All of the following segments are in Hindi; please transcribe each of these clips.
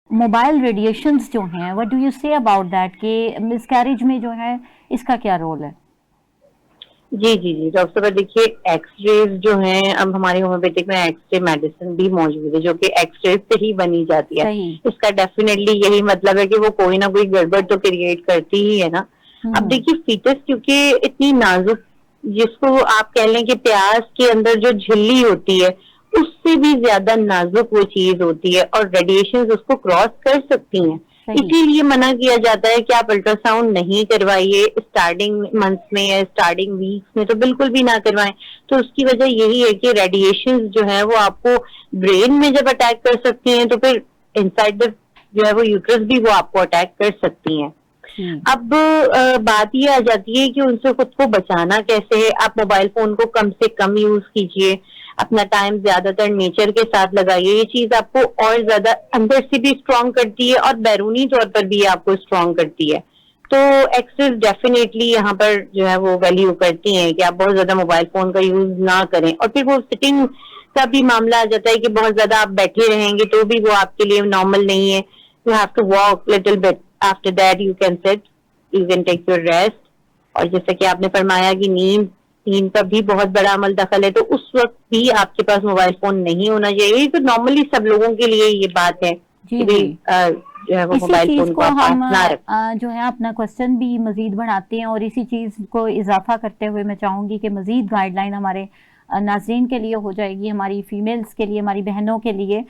मोबाइल रेडिएशंस जो हैं, what do you say about that कि मिसकैरेज में जो है इसका क्या रोल है? जी जी जी डॉक्टर साहब, देखिए एक्सरेज जो हैं, अब हमारी होम्योपैथिक में एक्सरे मेडिसिन भी मौजूद है जो कि एक्सरे से ही बनी जाती है। सही। इसका डेफिनेटली यही मतलब है कि वो कोई ना कोई गड़बड़ तो क्रिएट करती ही है ना। अब हम्म। देखिए फीटस क्योंकि इतनी नाजुक, जिसको आप कह लें कि प्याज के अंदर जो झिल्ली होती है उससे भी ज्यादा नाजुक वो चीज होती है और रेडिएशन उसको क्रॉस कर सकती हैं। सही। इसीलिए मना किया जाता है कि आप अल्ट्रासाउंड नहीं करवाइए स्टार्टिंग मंथ्स में या स्टार्टिंग वीक्स में, तो बिल्कुल भी ना करवाएं। तो उसकी वजह यही है कि रेडिएशन जो है वो आपको ब्रेन में जब अटैक कर सकती हैं तो फिर इनसाइड द जो है वो यूट्रस भी वो आपको अटैक कर सकती हैं। जी। अब बात ये आ जाती है कि उनसे खुद को बचाना कैसे है। आप मोबाइल फोन को कम से कम यूज कीजिए, अपना टाइम ज्यादातर नेचर के साथ लगाइए। ये चीज आपको और ज्यादा अंदर से भी स्ट्रांग करती है और बैरूनी तौर पर भी आपको स्ट्रांग करती है। तो एक्सेस डेफिनेटली यहाँ पर जो है वो वैल्यू करती हैं कि आप बहुत ज्यादा मोबाइल फोन का यूज ना करें। और फिर वो सिटिंग का भी मामला आ जाता है कि बहुत ज्यादा आप बैठे रहेंगे तो भी वो आपके लिए नॉर्मल नहीं है। You have to walk little bit, after that you can sit, you can take your rest. और जैसा कि आपने फरमाया कि नींद नींद का भी बहुत बड़ा अमल दखल है, तो उस वक्त भी आपके पास मोबाइल फोन नहीं होना चाहिए। तो नॉर्मली सब लोगों के लिए ये बात है जी कि जी। भाई जो है वो इसी मोबाइल चीज फोन को को आप पास हम ना रखें। जो है अपना क्वेश्चन भी मजीद बढ़ाते हैं और इसी चीज को इजाफा करते हुए मैं चाहूंगी कि मजीद गाइडलाइन हमारे नाज़रीन के लिए हो जाएगी, हमारी फीमेल्स के लिए, हमारी बहनों के लिए।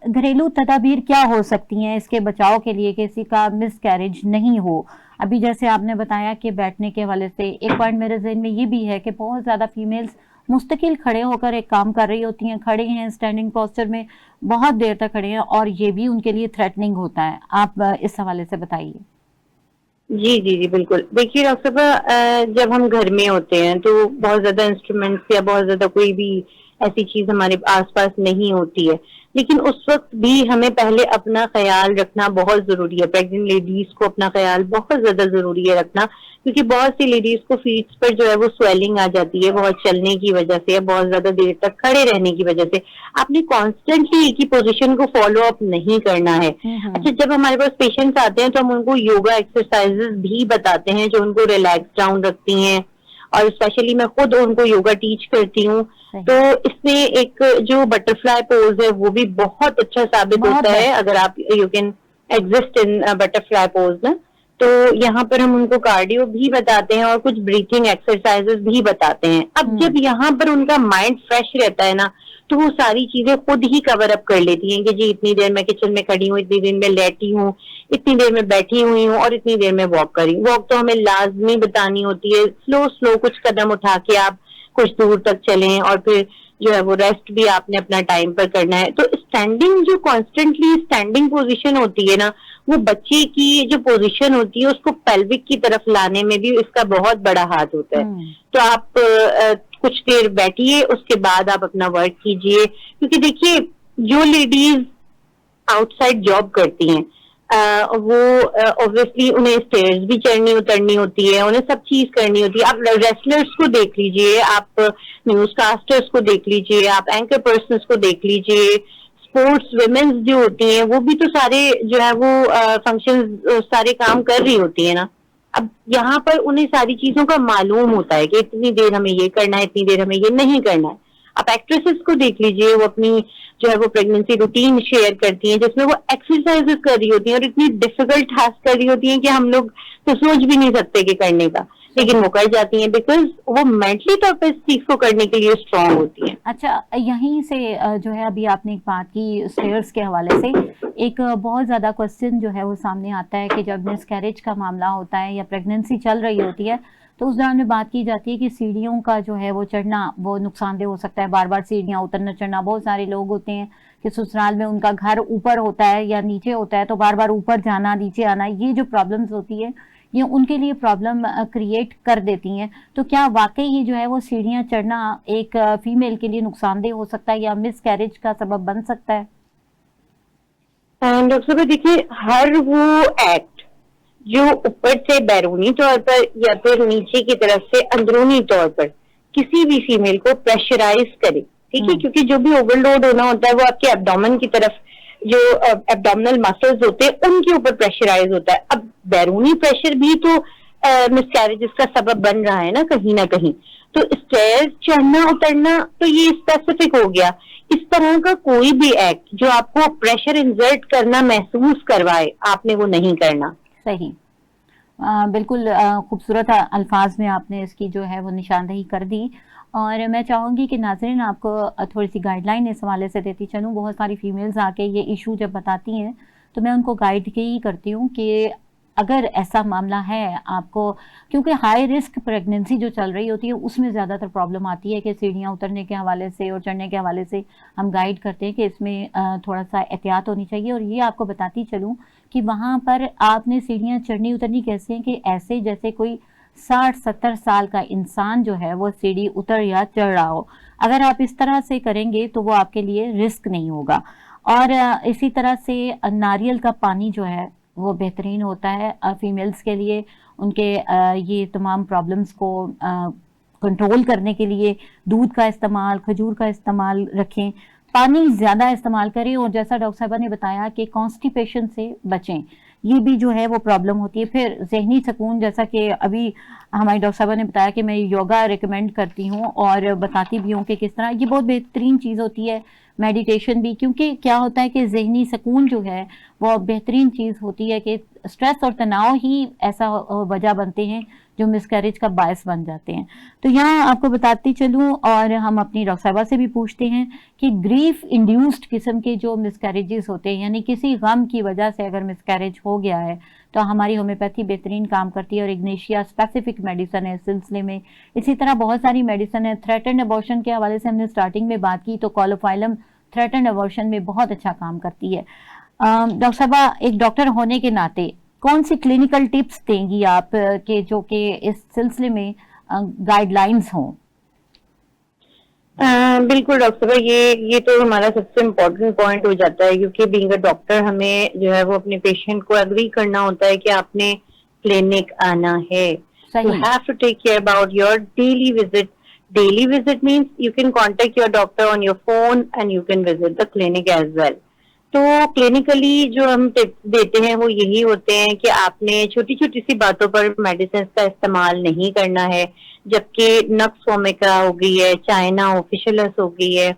घरेलू तदाबीर क्या हो सकती हैं इसके बचाव के लिए, किसी का मिस कैरेज नहीं हो? अभी जैसे आपने बताया कि बैठने के हवाले से एक पॉइंट मेरे जहन में ये भी है कि बहुत ज़्यादा फीमेल्स मुस्तकिल खड़े होकर एक काम कर रही होती हैं, खड़े हैं स्टैंडिंग पोस्चर में, बहुत देर तक खड़े हैं और ये भी उनके लिए थ्रेटनिंग होता है। आप इस हवाले से बताइए। जी जी जी बिल्कुल। देखिए डॉक्टर साहब, जब हम घर में होते हैं तो बहुत ज्यादा इंस्ट्रूमेंट्स या बहुत ज्यादा कोई भी ऐसी चीज हमारे आसपास नहीं होती है, लेकिन उस वक्त भी हमें पहले अपना ख्याल रखना बहुत जरूरी है। प्रेग्नेंट लेडीज को अपना ख्याल बहुत ज्यादा जरूरी है रखना, क्योंकि बहुत सी लेडीज को फीट्स पर जो है वो स्वेलिंग आ जाती है बहुत चलने की वजह से या बहुत ज्यादा देर तक खड़े रहने की वजह से। आपने कॉन्स्टेंटली एक ही पोजिशन को फॉलो अप नहीं करना है। अच्छा, जब हमारे पास पेशेंट्स आते हैं तो हम उनको योगा एक्सरसाइजेस भी बताते हैं जो उनको रिलैक्स डाउन रखती हैं, और स्पेशली मैं खुद उनको योगा टीच करती हूँ। तो इसमें एक जो बटरफ्लाई पोज है वो भी बहुत अच्छा साबित होता है अगर आप you can exist in butterfly pose ना। तो यहाँ पर हम उनको कार्डियो भी बताते हैं और कुछ ब्रीथिंग एक्सरसाइजेस भी बताते हैं। अब जब यहाँ पर उनका माइंड फ्रेश रहता है ना तो वो सारी चीजें खुद ही कवर अप कर लेती हैं कि जी इतनी देर मैं किचन में खड़ी हूँ, इतनी देर में लेटी हूँ, इतनी देर में बैठी हुई हूँ और इतनी देर में वॉक करी। वॉक तो हमें लाजमी बतानी होती है, स्लो स्लो कुछ कदम उठा के आप कुछ दूर तक चलें, और फिर जो है वो रेस्ट भी आपने अपना टाइम पर करना है। तो स्टैंडिंग जो कॉन्स्टेंटली स्टैंडिंग पोजीशन होती है ना, वो बच्चे की जो पोजीशन होती है उसको पेल्विक की तरफ लाने में भी इसका बहुत बड़ा हाथ होता है। तो आप कुछ देर बैठिए, उसके बाद आप अपना वर्क कीजिए। क्योंकि देखिए जो लेडीज आउटसाइड जॉब करती हैं वो ऑब्वियसली उन्हें स्टेयर्स भी चढ़नी उतरनी होती है, उन्हें सब चीज करनी होती है। आप रेसलर्स को देख लीजिए, आप न्यूज कास्टर्स को देख लीजिए, आप एंकर पर्सन को देख लीजिए, स्पोर्ट्स विमेन्स जो होती हैं वो भी तो सारे जो है वो फंक्शन सारे काम कर रही होती है ना। अब यहाँ पर उन्हें सारी चीजों का मालूम होता है कि इतनी देर हमें ये करना है, इतनी देर हमें ये नहीं करना है। आप एक्ट्रेसेस को देख लीजिए, वो अपनी जो है वो प्रेगनेंसी रूटीन शेयर करती हैं जिसमें वो एक्सरसाइजेस कर रही होती हैं और इतनी डिफिकल्ट टास्क कर रही होती हैं कि हम लोग तो सोच भी नहीं सकते कि करने का, लेकिन वो कर जाती हैं बिकॉज वो मेंटली तौर पर इस चीज को करने के लिए स्ट्रांग होती हैं। अच्छा, यहीं से जो है अभी आपने एक बात की स्टेयर्स के हवाले से, एक बहुत ज़्यादा क्वेश्चन जो है वो सामने आता है कि जब मिसकैरेज का मामला होता है या प्रेगनेंसी चल रही होती है तो उस दौरान में बात की जाती है कि सीढ़ियों का जो है वो चढ़ना वो नुकसानदेह हो सकता है, बार बार सीढ़ियाँ उतरना चढ़ना। बहुत सारे लोग होते हैं कि ससुराल में उनका घर ऊपर होता है या नीचे होता है तो बार बार ऊपर जाना नीचे आना, ये जो प्रॉब्लम्स होती है ये उनके लिए प्रॉब्लम क्रिएट कर देती हैं। तो क्या वाकई ही जो है वो सीढ़ियाँ चढ़ना एक फीमेल के लिए नुकसानदेह हो सकता है या मिस कैरेज का सबब बन सकता है? डॉक्टर साहब देखिए, हर वो एक्ट जो ऊपर से बैरूनी तौर पर या फिर नीचे की तरफ से अंदरूनी तौर पर किसी भी फीमेल को प्रेशराइज करे, ठीक है, क्योंकि जो भी ओवरलोड होना होता है वो आपके एब्डोमेन की तरफ जो एब्डोमिनल मसल्स होते हैं उनके ऊपर प्रेशराइज होता है। अब बैरूनी प्रेशर भी तो मिसकैरेजेस का सबब बन रहा है ना कहीं। तो स्टेयर्स चढ़ना उतरना तो ये स्पेसिफिक हो गया। इस तरह का कोई भी एक्ट जो आपको प्रेशर इंजर्ट करना महसूस करवाए, आपने वो नहीं करना। सही। बिल्कुल खूबसूरत अल्फाज में आपने इसकी जो है वो निशानदेही कर दी। और मैं चाहूँगी कि नाज़रीन आपको थोड़ी सी गाइडलाइन इस हवाले से देती चलूँ। बहुत सारी फीमेल्स आके ये इशू जब बताती हैं तो मैं उनको गाइड ही करती हूँ कि अगर ऐसा मामला है आपको, क्योंकि हाई रिस्क प्रेगनेंसी जो चल रही होती है उसमें ज़्यादातर प्रॉब्लम आती है कि सीढ़ियाँ उतरने के हवाले से और चढ़ने के हवाले से हम गाइड करते हैं कि इसमें थोड़ा सा एहतियात होनी चाहिए। और ये आपको बताती चलूँ कि वहाँ पर आपने सीढ़ियाँ चढ़नी उतरनी कैसे हैं कि ऐसे जैसे कोई 60-70 साल का इंसान जो है वो सीढ़ी उतर या चढ़ रहा हो। अगर आप इस तरह से करेंगे तो वो आपके लिए रिस्क नहीं होगा। और इसी तरह से नारियल का पानी जो है वो बेहतरीन होता है फीमेल्स के लिए, उनके ये तमाम प्रॉब्लम्स को कंट्रोल करने के लिए। दूध का इस्तेमाल, खजूर का इस्तेमाल रखें, पानी ज़्यादा इस्तेमाल करें। और जैसा डॉक्टर साहबा ने बताया कि कॉन्स्टिपेशन से बचें, ये भी जो है वो प्रॉब्लम होती है। फिर जहनी सुकून, जैसा कि अभी हमारी डॉक्टर साहबा ने बताया कि मैं योगा रिकमेंड करती हूँ और बताती भी हूँ कि किस तरह ये बहुत बेहतरीन चीज़ होती है। मेडिटेशन भी, क्योंकि क्या होता है कि जहनी सुकून जो है वो बेहतरीन चीज़ होती है कि स्ट्रेस और तनाव ही ऐसा वजह बनते हैं जो मिसकैरेज का बायस बन जाते हैं। तो यहाँ आपको बताती चलूँ और हम अपनी डॉक्टर साहबा से भी पूछते हैं कि ग्रीफ इंड्यूस्ड किस्म के जो मिसकैरेजेस होते हैं, यानी किसी गम की वजह से अगर मिसकैरेज हो गया है तो हमारी होम्योपैथी बेहतरीन काम करती है और इग्नेशिया स्पेसिफिक मेडिसिन है इस सिलसिले में। इसी तरह बहुत सारी मेडिसिन है। थ्रेटेंड अबॉर्शन के हवाले से हमने स्टार्टिंग में बात की तो कॉलोफाइलम थ्रेटेंड अबॉर्शन में बहुत अच्छा काम करती है। डॉक्टर साहबा, एक डॉक्टर होने के नाते कौन सी क्लिनिकल टिप्स देंगी आप के जो कि इस सिलसिले में गाइडलाइंस हों? बिल्कुल डॉक्टर साहब, ये तो हमारा सबसे इम्पोर्टेंट पॉइंट हो जाता है, क्योंकि बीइंग अ डॉक्टर हमें जो है वो अपने पेशेंट को एग्री करना होता है कि आपने क्लिनिक आना है। You have to take care about your daily visit. Daily visit means you can contact your doctor on your phone and you can visit the clinic as well. तो क्लिनिकली जो हम टिप्स देते हैं वो यही होते हैं कि आपने छोटी छोटी सी बातों पर मेडिसिन का इस्तेमाल नहीं करना है। जबकि नक्स वोमिका हो गई है, चाइना ऑफिशियलस हो गई है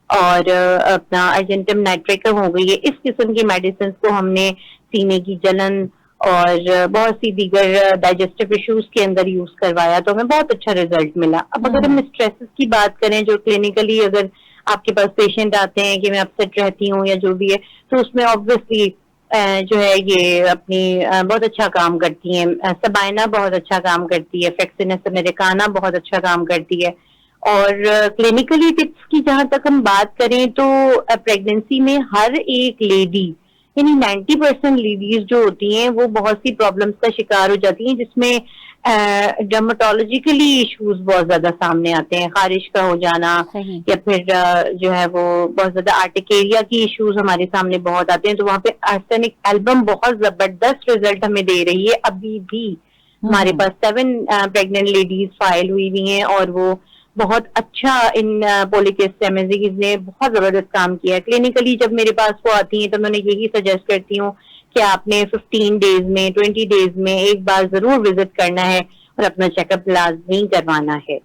और अपना अर्जेंटम नाइट्रिकम हो गई है, इस किस्म की मेडिसिन को हमने सीने की जलन और बहुत सी दीगर डाइजेस्टिव इश्यूज के अंदर यूज करवाया तो हमें बहुत अच्छा रिजल्ट मिला। अब अगर हम स्ट्रेसेस की बात करें, जो क्लिनिकली अगर आपके पास पेशेंट आते हैं कि मैं अपसेट रहती हूँ या जो भी है, तो उसमें ऑब्वियसली जो है ये अपनी बहुत अच्छा काम करती हैं। सबाइना बहुत अच्छा काम करती है, फ्लेक्सिनस अमेरिकाना बहुत अच्छा काम करती है। और क्लिनिकली टिप्स की जहां तक हम बात करें तो प्रेगनेंसी में हर एक लेडी, यानी 90% लेडीज जो होती हैं वो बहुत सी प्रॉब्लम्स का शिकार हो जाती हैं, जिसमें डर्मेटोलॉजिकली इश्यूज बहुत ज्यादा सामने आते हैं। खारिश का हो जाना या फिर जो है वो बहुत ज्यादा आर्टिकेरिया की इश्यूज हमारे सामने बहुत आते हैं। तो वहाँ पे आर्सेनिक एल्बम बहुत जबरदस्त रिजल्ट हमें दे रही है। अभी भी हमारे पास 7 प्रेग्नेंट लेडीज फाइल हुई हुई हैं और वो बहुत अच्छा इन पॉलीकेस्टेमेसिस ने बहुत जबरदस्त काम किया है। क्लिनिकली जब मेरे पास वो आती हैं तो मैं यही सजेस्ट करती हूँ कि आपने 15 डेज में, 20 डेज में एक बार जरूर विजिट करना है और अपना चेकअप लाजमी करवाना है।